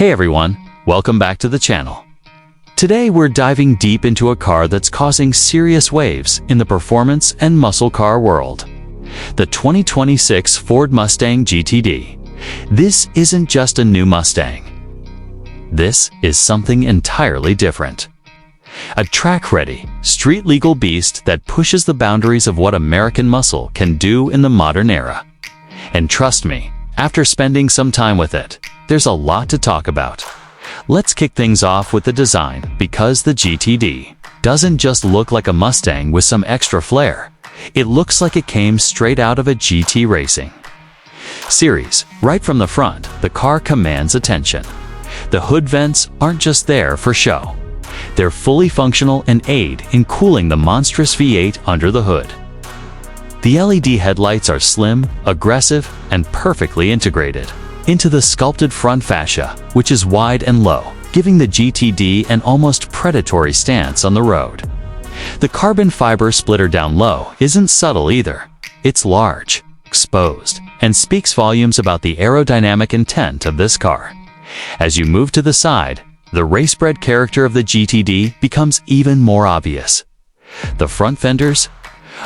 Hey everyone, welcome back to the channel. Today we're diving deep into a car that's causing serious waves in the performance and muscle car world. The 2026 Ford Mustang GTD. This isn't just a new Mustang. This is something entirely different. A track-ready, street-legal beast that pushes the boundaries of what American muscle can do in the modern era. And trust me, after spending some time with it, there's a lot to talk about. Let's kick things off with the design, because the GTD doesn't just look like a Mustang with some extra flair. It looks like it came straight out of a GT racing series. Right from the front, the car commands attention. The hood vents aren't just there for show. They're fully functional and aid in cooling the monstrous V8 under the hood. The LED headlights are slim, aggressive, and perfectly integrated into the sculpted front fascia, which is wide and low, giving the GTD an almost predatory stance on the road. The carbon fiber splitter down low isn't subtle either. It's large, exposed, and speaks volumes about the aerodynamic intent of this car. As you move to the side, the race-bred character of the GTD becomes even more obvious. The front fenders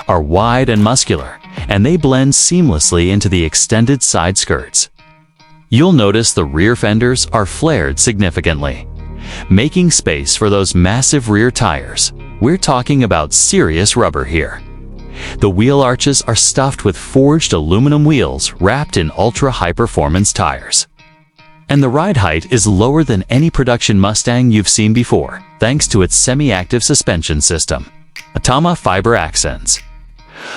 are wide and muscular, and they blend seamlessly into the extended side skirts. You'll notice the rear fenders are flared significantly, making space for those massive rear tires. We're talking about serious rubber here. The wheel arches are stuffed with forged aluminum wheels wrapped in ultra-high-performance tires. And the ride height is lower than any production Mustang you've seen before, thanks to its semi-active suspension system. Atama fiber accents.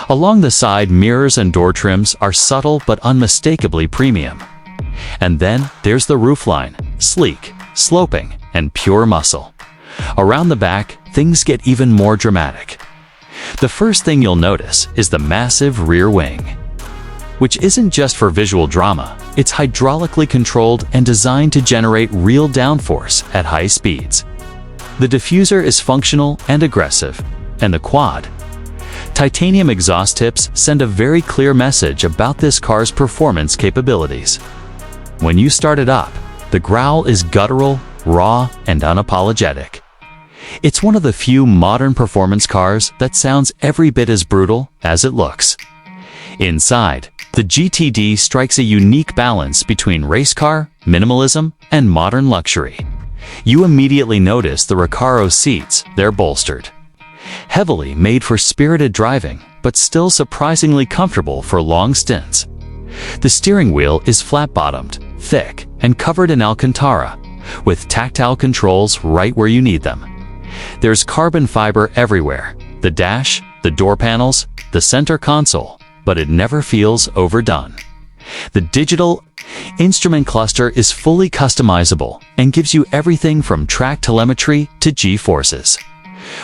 Along the side, mirrors and door trims are subtle but unmistakably premium. And then there's the roofline, sleek, sloping, and pure muscle. Around the back, things get even more dramatic. The first thing you'll notice is the massive rear wing, which isn't just for visual drama. It's hydraulically controlled and designed to generate real downforce at high speeds. The diffuser is functional and aggressive, and the quad titanium exhaust tips send a very clear message about this car's performance capabilities. When you start it up, the growl is guttural, raw, and unapologetic. It's one of the few modern performance cars that sounds every bit as brutal as it looks. Inside, the GTD strikes a unique balance between race car, minimalism, and modern luxury. You immediately notice the Recaro seats. They're bolstered, heavily made for spirited driving, but still surprisingly comfortable for long stints. The steering wheel is flat-bottomed, thick, and covered in Alcantara, with tactile controls right where you need them. There's carbon fiber everywhere, the dash, the door panels, the center console, but it never feels overdone. The digital instrument cluster is fully customizable and gives you everything from track telemetry to G-forces.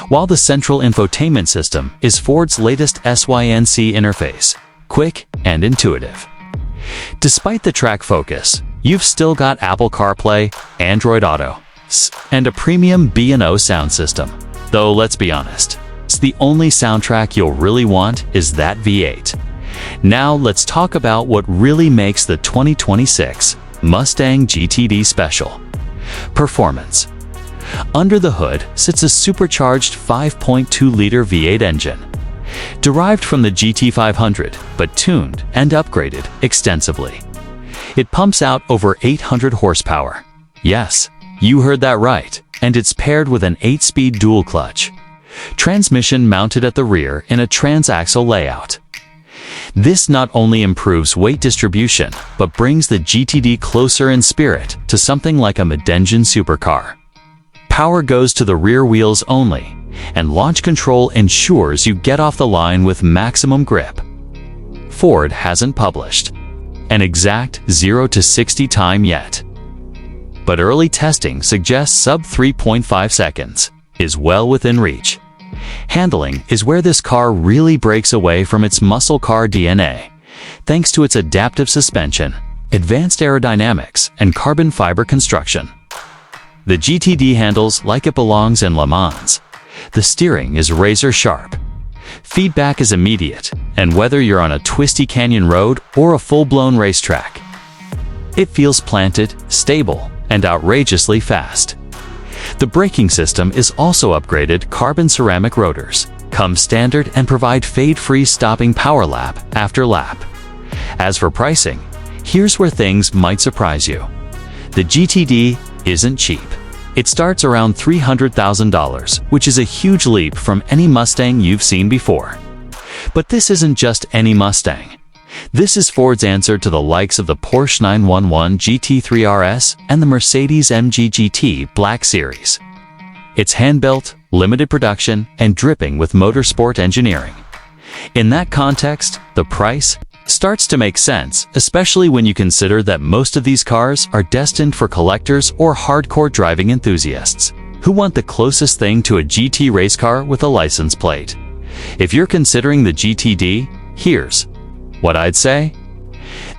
While the central infotainment system is Ford's latest SYNC interface, quick and intuitive. Despite the track focus, you've still got Apple CarPlay, Android Auto, and a premium B&O sound system. Though let's be honest, it's the only soundtrack you'll really want is that V8. Now let's talk about what really makes the 2026 Mustang GTD special. Performance. Under the hood sits a supercharged 5.2-liter V8 engine, derived from the GT500, but tuned and upgraded extensively. It pumps out over 800 horsepower. Yes, you heard that right, and it's paired with an 8-speed dual-clutch transmission mounted at the rear in a transaxle layout. This not only improves weight distribution, but brings the GTD closer in spirit to something like a mid-engine supercar. Power goes to the rear wheels only, and launch control ensures you get off the line with maximum grip. Ford hasn't published an exact 0 to 60 time yet, but early testing suggests sub 3.5 seconds is well within reach. Handling is where this car really breaks away from its muscle car DNA, thanks to its adaptive suspension, advanced aerodynamics, and carbon fiber construction. The GTD handles like it belongs in Le Mans. The steering is razor sharp. Feedback is immediate, and whether you're on a twisty canyon road or a full-blown racetrack, it feels planted, stable, and outrageously fast. The braking system is also upgraded. Carbon ceramic rotors come standard and provide fade-free stopping power lap after lap. As for pricing, here's where things might surprise you. The GTD isn't cheap. It starts around $300,000, which is a huge leap from any Mustang you've seen before. But this isn't just any Mustang. This is Ford's answer to the likes of the Porsche 911 GT3 RS and the Mercedes-AMG GT Black Series. It's hand-built, limited production, and dripping with motorsport engineering. In that context, the price starts to make sense, especially when you consider that most of these cars are destined for collectors or hardcore driving enthusiasts who want the closest thing to a GT race car with a license plate. If you're considering the GTD, here's what I'd say.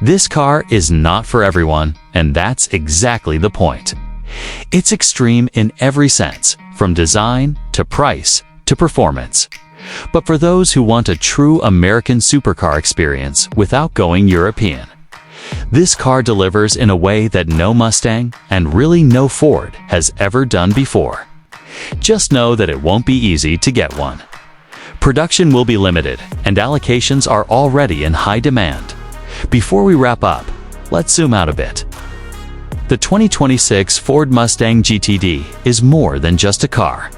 This car is not for everyone, and that's exactly the point. It's extreme in every sense, from design to price to performance. But for those who want a true American supercar experience without going European, this car delivers in a way that no Mustang, and really no Ford, has ever done before. Just know that it won't be easy to get one. Production will be limited, and allocations are already in high demand. Before we wrap up, let's zoom out a bit. The 2026 Ford Mustang GTD is more than just a car.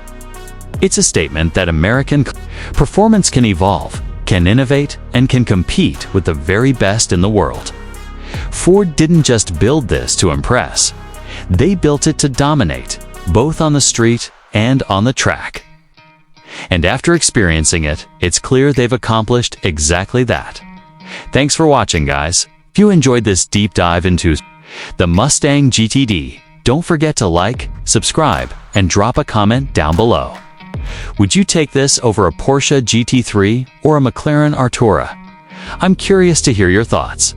It's a statement that American performance can evolve, can innovate, and can compete with the very best in the world. Ford didn't just build this to impress. They built it to dominate, both on the street and on the track. And after experiencing it, it's clear they've accomplished exactly that. Thanks for watching, guys. If you enjoyed this deep dive into the Mustang GTD, don't forget to like, subscribe, and drop a comment down below. Would you take this over a Porsche GT3 or a McLaren Artura? I'm curious to hear your thoughts.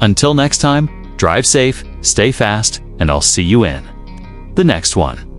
Until next time, drive safe, stay fast, and I'll see you in the next one.